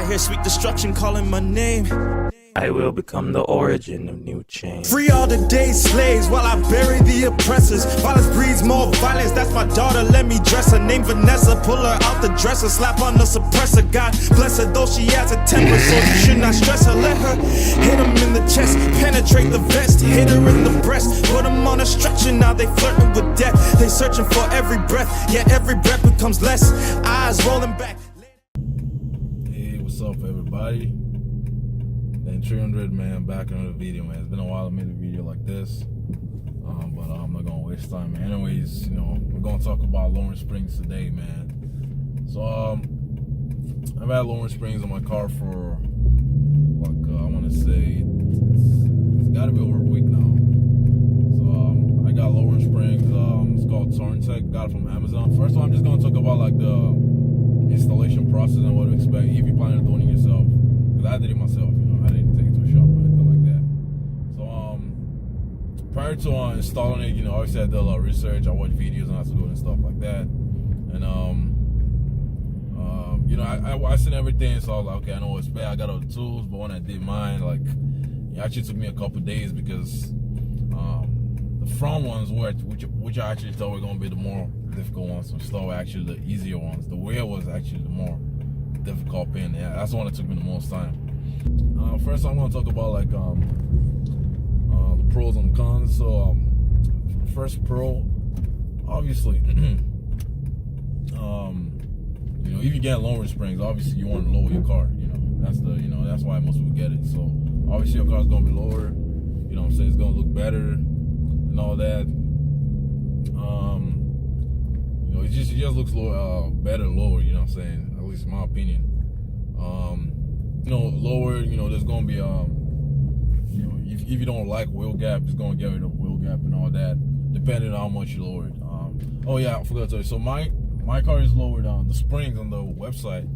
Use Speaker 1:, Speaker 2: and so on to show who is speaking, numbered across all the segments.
Speaker 1: hear sweet destruction calling my name.
Speaker 2: I will become the origin of new change.
Speaker 1: Free all the day slaves while I bury the oppressors. Violence breeds more violence, that's my daughter, let me dress her. Name Vanessa, pull her out the dresser, slap on the suppressor. God bless her, though she has a temper, so you should not stress her. Let her hit him in the chest, penetrate the vest, hit her in the breast. Put him on a stretcher, now they flirting with death. They searching for every breath, yet every breath becomes less. Eyes rolling back.
Speaker 3: Hey, what's up everybody? And 300 man, back in the video, man. It's been a while I made a video like this, but I'm not gonna waste time, man. Anyways, you know, we're gonna talk about Lawrence Springs today, man. So I've had Lawrence Springs in my car for like I want to say it's got to be over a week now. So I got Lawrence Springs. It's called Torrentec. Got it from Amazon. First of all, I'm just gonna talk about like the installation process and what to expect if you're planning on doing it yourself. Because I did it myself, you know. I didn't take it to a shop or anything like that. So prior to installing it, you know, obviously I did a lot of research. I watched videos on how to do it and stuff like that. And you know, I seen everything, so I was like, okay, I know what's bad. I got all the tools, but when I did mine, like, it actually took me a couple days because the front ones were, which I actually thought were gonna be the more difficult ones to install, were actually the easier ones. The rear was actually the more difficult pin. Yeah, that's the one that took me the most time. First, I'm gonna talk about like the pros and cons. So, first pro, obviously, you know, if you get Lawrence Springs, obviously you want to lower your car. You know, that's why most people get it. So, obviously your car's gonna be lower. You know what I'm saying? It's gonna look better and all that. You know, it just looks better lower. You know what I'm saying? At least in my opinion. You know, lower, you know, there's gonna be you know, if you don't like wheel gap, it's gonna get rid of wheel gap and all that, depending on how much you lower it. Oh yeah, I forgot to tell you. So my car is lowered on the springs on the website.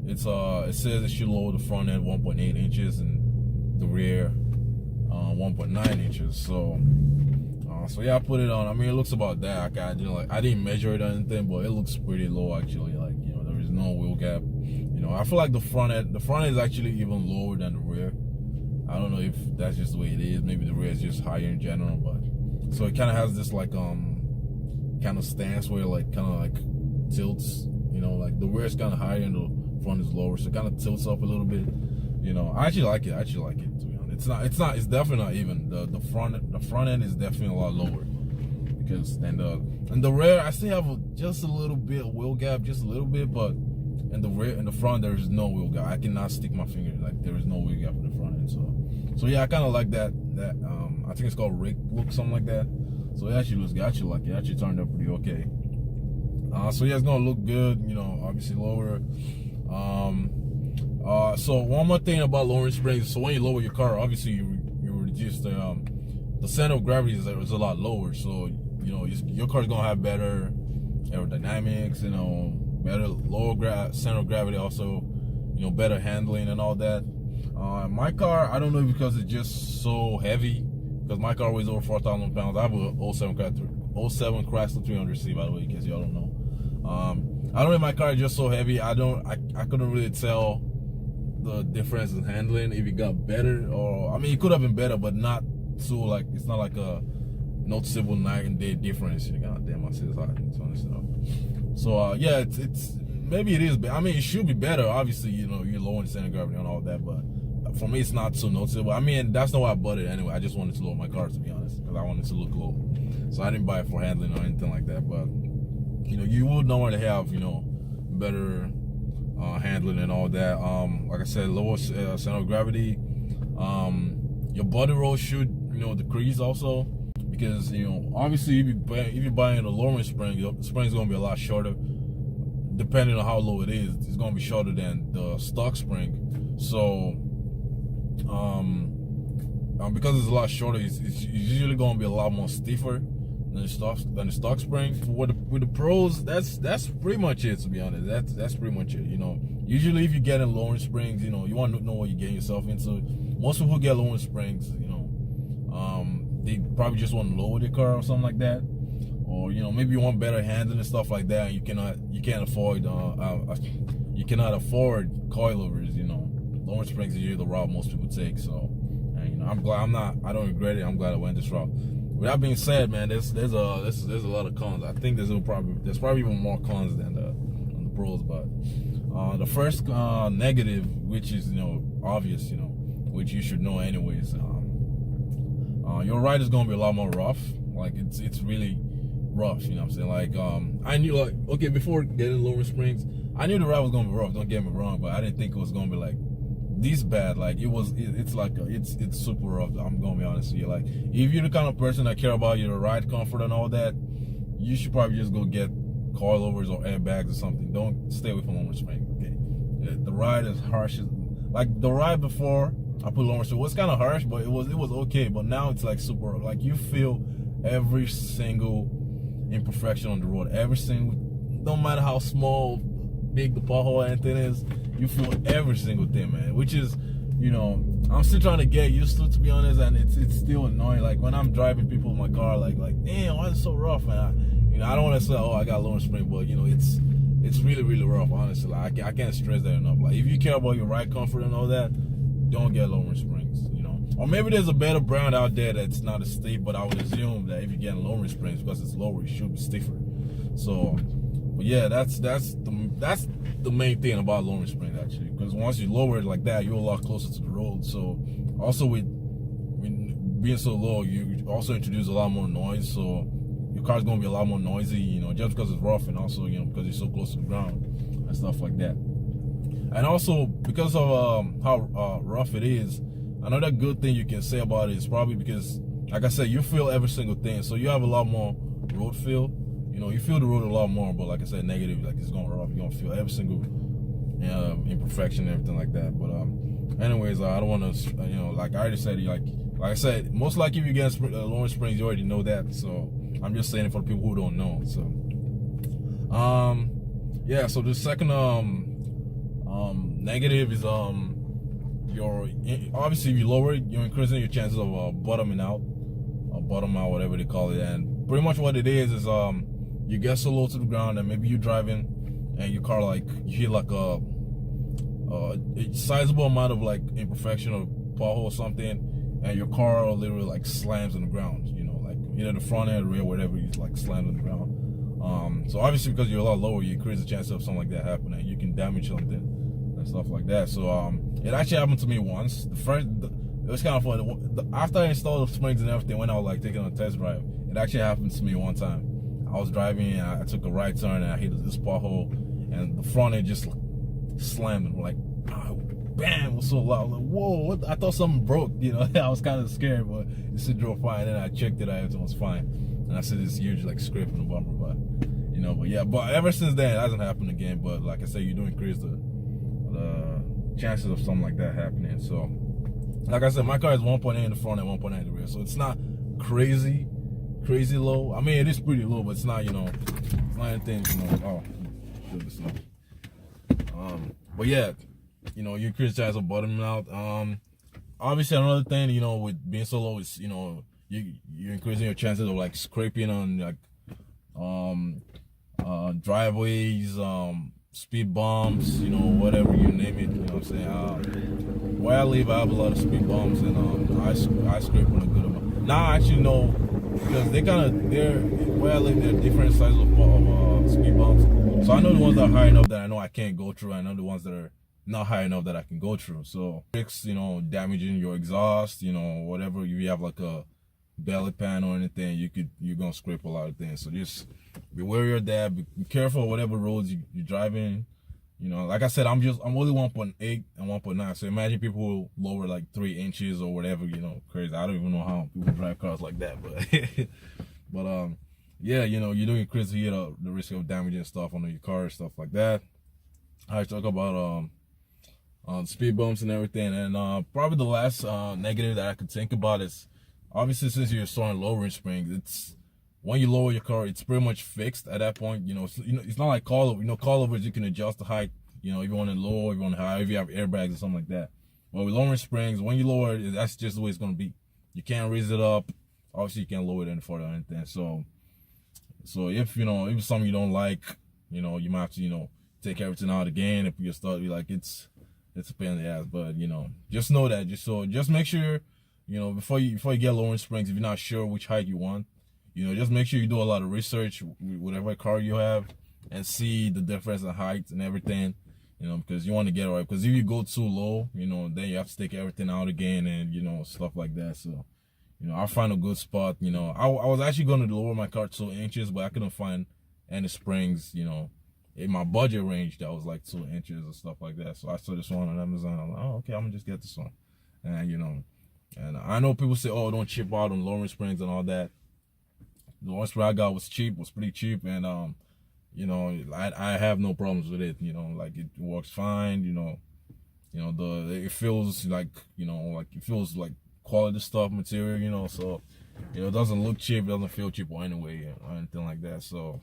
Speaker 3: It's it says it should lower the front end 1.8 inches and the rear 1.9 inches. So so yeah, I put it on. I mean, it looks about that. I didn't measure it or anything, but it looks pretty low actually. Like, you know, there is no wheel gap. You know, I feel like the front end is actually even lower than the rear. I don't know if that's just the way it is. Maybe the rear is just higher in general, but so it kind of has this like kind of stance where like kind of like tilts. You know, like the rear is kind of higher and the front is lower, so it kind of tilts up a little bit. You know, I actually like it. To be honest, it's definitely not even. The front end is definitely a lot lower because and the rear I still have just a little bit of wheel gap, just a little bit, but in the rear and the front there is no wheel gap. I cannot stick my finger, like there is no wheel gap in the front end. So yeah, I kind of like that. I think it's called rake look, something like that. So it actually looks good. I actually like it. It actually turned out pretty okay. So yeah, it's gonna look good. You know, obviously lower. So one more thing about Lawrence Springs. So when you lower your car, obviously you reduce the center of gravity is a lot lower. So you know your car's gonna have better aerodynamics. You know, better lower center of gravity. Also, you know, better handling and all that. My car, I don't know because it's just so heavy. Because my car weighs over 4,000 pounds. I have a 07 Chrysler 300C, by the way, in case y'all don't know. I don't know if my car is just so heavy. I couldn't really tell the difference in handling, if it got better or, I mean, it could have been better, but not so like, it's not like a noticeable night and day difference. You God damn, I see it's hot. So yeah, it's maybe it is, but I mean, it should be better. Obviously, you know, you're lowering the center of gravity and all that, but for me, it's not so noticeable. I mean, that's not why I bought it anyway. I just wanted to lower my car, to be honest, because I wanted to look low. So I didn't buy it for handling or anything like that. But you know, you would normally have, you know, better handling and all that. Like I said, lower center of gravity. Your body roll should, you know, decrease also, because, you know, obviously if you're buying a Lawrence spring, your spring is gonna be a lot shorter. Depending on how low it is, it's gonna be shorter than the stock spring. So because it's a lot shorter, it's usually gonna be a lot more stiffer than the stock spring. With the pros, that's pretty much it, to be honest. That's pretty much it. You know, usually if you get in Lawrence Springs, you know, you want to know what you're getting yourself into. Most people who get Lawrence Springs, you know, they probably just want to lower their car or something like that, or, you know, maybe you want better handling and stuff like that, and you can't afford you cannot afford coilovers, you know, Lawrence Springs is usually the route most people take. So, and, you know, I don't regret it. I'm glad I went this route. With that being said, man, there's a lot of cons. I think there's probably even more cons than the pros. But the first negative, which is, you know, obvious, you know, which you should know anyways, your ride is gonna be a lot more rough. Like it's really rough, you know what I'm saying? Like I knew, like, okay, before getting Lawrence Springs, I knew the ride was gonna be rough, don't get me wrong, but I didn't think it was gonna be like this bad. Like it's super rough. I'm gonna be honest with you. Like, if you're the kind of person that care about your ride comfort and all that, you should probably just go get coilovers or airbags or something. Don't stay away from Lawrence Springs. Okay, the ride is harsh. Like the ride before I put Lawrence Springs was kind of harsh, but it was okay. But now it's like super rough. Like you feel every single imperfection on the road. Every single, no matter how small, big the pothole or anything is, you feel every single thing, man. Which is, you know, I'm still trying to get used to be honest, and it's still annoying. Like when I'm driving people in my car, like damn, why is it so rough, man? I don't want to say, oh, I got Lawrence Springs, but you know, it's really, really rough, honestly. Like I can't stress that enough. Like if you care about your ride comfort and all that, don't get Lawrence Springs, you know. Or maybe there's a better brand out there that's not as steep, but I would assume that if you get Lawrence Springs, because it's lower, it should be stiffer. So, but yeah, that's the main thing about Lawrence Springs, actually, because once you lower it like that, you're a lot closer to the road. So also with being so low, you also introduce a lot more noise, so your car's gonna be a lot more noisy, you know, just because it's rough, and also, you know, because you're so close to the ground and stuff like that. And also because of how rough it is, another good thing you can say about it is probably because, like I said, you feel every single thing, so you have a lot more road feel. You know, you feel the road a lot more, but like I said, negative, like it's going rough. You're gonna feel every single imperfection and everything like that. But anyways, I don't want to, you know, like I already said, like I said, most likely if you get Lawrence Springs, you already know that. So I'm just saying it for the people who don't know. So yeah. So the second negative is obviously if you lower it, you're increasing your chances of bottoming out, or bottom out, whatever they call it. And pretty much what it is you get so low to the ground, and maybe you're driving and your car, like, you hit like a sizable amount of like imperfection or pothole or something, and your car literally like slams on the ground, you know, like either the front end or rear, whatever, you like slam on the ground. So obviously because you're a lot lower, you increase the chance of something like that happening. You can damage something and stuff like that. So it actually happened to me once. It was kind of funny. After I installed the springs and everything, when I was like taking a test drive, it actually happened to me one time. I was driving and I took a right turn and I hit this pothole, and the front end just slammed, and like, bam, it was so loud. I was like, whoa, what? I thought something broke, you know. I was kind of scared, but it still drove fine. And then I checked it, everything was fine, and I see this huge like scrape in the bumper, but you know, but yeah, but ever since then it hasn't happened again. But like I said, you do increase the chances of something like that happening. So like I said, my car is 1.8 in the front and 1.8 in the rear, so it's not crazy low. I mean, it is pretty low, but it's not, you know, it's not anything, you know. But yeah, you know, you increase the chance of bottoming out. Obviously another thing, you know, with being so low is, you know, you're increasing your chances of like scraping on like driveways, speed bumps, you know, whatever you name it, you know what I'm saying. Where I live, I have a lot of speed bumps, and I scrape on a good amount. Now I actually know, because where I live, there are different sizes of speed bumps. So I know the ones that are high enough that I know I can't go through, and I know the ones that are not high enough that I can go through. So tricks, you know, damaging your exhaust, you know, whatever. If you have like a belly pan or anything, you're gonna scrape a lot of things. So just be wary of that. Be careful of whatever roads you're driving. You know, like I said, I'm only 1.8 and 1.9. So imagine people who lower like 3 inches or whatever, you know, crazy. I don't even know how people drive cars like that, but yeah, you know, you do increase the risk of damaging stuff on your car and stuff like that. I talk about speed bumps and everything, and probably the last negative that I could think about is, obviously since you're starting lowering springs, it's when you lower your car, it's pretty much fixed at that point. You know, it's not like coilover. You know, coilovers, you can adjust the height. You know, if you want it low, if you want it high, if you have airbags or something like that. But with lowering springs, when you lower it, that's just the way it's gonna be. You can't raise it up. Obviously, you can't lower it any further or anything. So if, you know, if it's something you don't like, you know, you might have to, you know, take everything out again. If you start, like it's a pain in the ass. But you know, just know that. Just make sure, you know, before you get lowering springs, if you're not sure which height you want, you know, just make sure you do a lot of research with whatever car you have and see the difference in height and everything. You know, because you want to get it right. Because if you go too low, you know, then you have to take everything out again and, you know, stuff like that. So, you know, I'll find a good spot. You know, I was actually going to lower my car 2 inches, but I couldn't find any springs, you know, in my budget range that was like 2 inches and stuff like that. So I saw this one on Amazon. I'm like, oh, okay, I'm going to just get this one. And, you know, and I know people say, oh, don't chip out on lowering springs and all that. The lowering spring I got was pretty cheap. And, you know, I have no problems with it. You know, like it works fine. You know, it feels like, you know, like it feels like quality stuff, material. You know, so you know, it doesn't look cheap, it doesn't feel cheap or anyway or anything like that. So,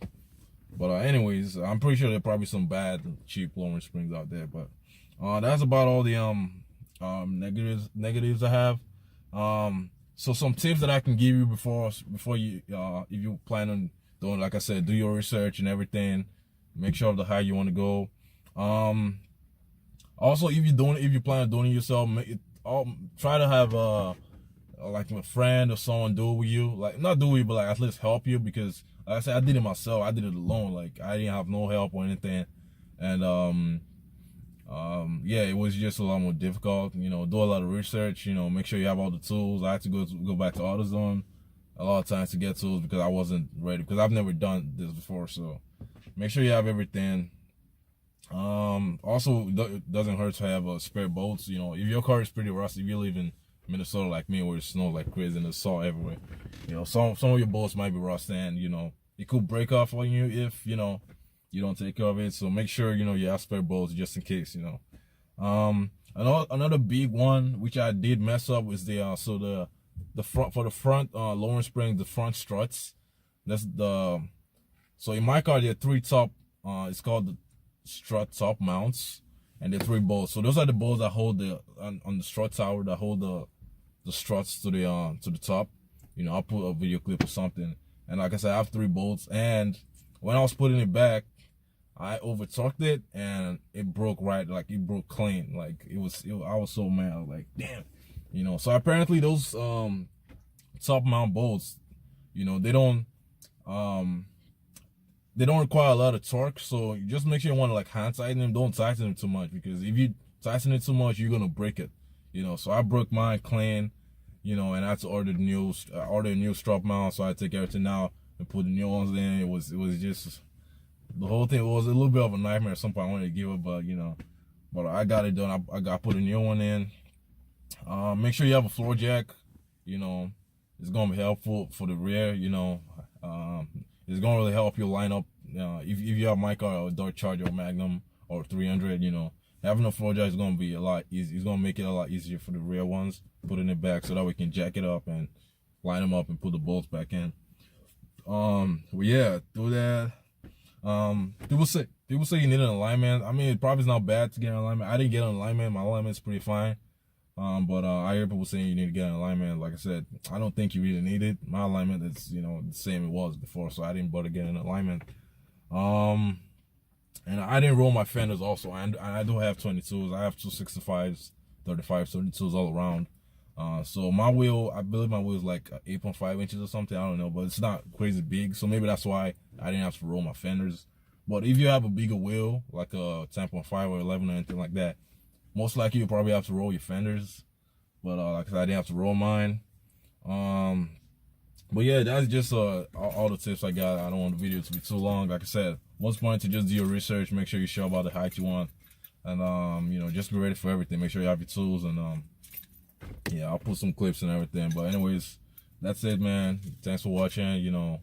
Speaker 3: but anyways, I'm pretty sure there are probably some bad cheap lowering springs out there. But that's about all the negatives I have. So some tips that I can give you before you if you plan on doing, like I said, do your research and everything. Make sure of the height you want to go. Also, if you plan on doing it yourself, try to have like a friend or someone do it with you. Like not do it with you, but like at least help you, because like I said, I did it myself. I did it alone. Like I didn't have no help or anything, and yeah, it was just a lot more difficult. You know, do a lot of research. You know, make sure you have all the tools. I had to go back to AutoZone a lot of times to get tools because I wasn't ready, because I've never done this before. So make sure you have everything. Also, it doesn't hurt to have spare bolts. You know, if your car is pretty rusty, if you live in Minnesota like me where it snows like crazy and there's salt everywhere, you know, some of your bolts might be rusty, and you know, it could break off on you if, you know, you don't take care of it. So make sure, you know, you have spare bolts just in case, you know. Another big one which I did mess up was the front lowering spring, the front struts. So in my car there are 3 top, it's called the strut top mounts, and there are 3 bolts. So those are the bolts that hold on the strut tower, that hold the struts to the top. You know, I'll put a video clip or something. And like I said, I have 3 bolts, and when I was putting it back, I over torqued it and it broke it broke clean. Like I was so mad. I was like, damn. You know, so apparently those top mount bolts, you know, they don't require a lot of torque. So you just make sure you want to like hand tighten them. Don't tighten them too much, because if you tighten it too much, you're gonna break it. You know, so I broke mine clean. You know, and I had to order a new strap mount. So I take everything out and put the new ones in. It was just, the whole thing was a little bit of a nightmare. At some point I wanted to give up, but you know, but I got it done. I put a new one in. Make sure you have a floor jack. You know, it's gonna be helpful for the rear. You know, it's gonna really help you line up. If you have my car, or Dodge Charger or Magnum or 300, you know, having a floor jack is gonna be a lot easy. It's gonna make it a lot easier for the rear ones. Putting it back so that we can jack it up and line them up and put the bolts back in. Well, yeah, do that. People say you need an alignment. I mean, it probably is not bad to get an alignment. I didn't get an alignment. My alignment's pretty fine. But I hear people saying you need to get an alignment. Like I said, I don't think you really need it. My alignment is, you know, the same it was before, so I didn't bother getting an alignment. And I didn't roll my fenders also. I do have 22s. I have 265s, 35s, 32s all around. So my wheel, I believe my wheel is like 8.5 inches or something. I don't know, but it's not crazy big. So maybe that's why I didn't have to roll my fenders. But if you have a bigger wheel, like a 10.5 or 11 or anything like that, most likely you probably have to roll your fenders. But like I said, I didn't have to roll mine. But yeah, that's just all the tips I got. I don't want the video to be too long. Like I said, most important to just do your research. Make sure you're sure about the height you want. And you know, just be ready for everything. Make sure you have your tools, and yeah, I'll put some clips and everything. But anyways, that's it, man. Thanks for watching. You know,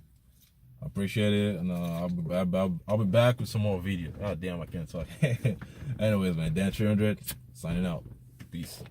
Speaker 3: I appreciate it, and I'll be back with some more video. Oh damn, I can't talk. Anyways, man, Dan 300 signing out. Peace.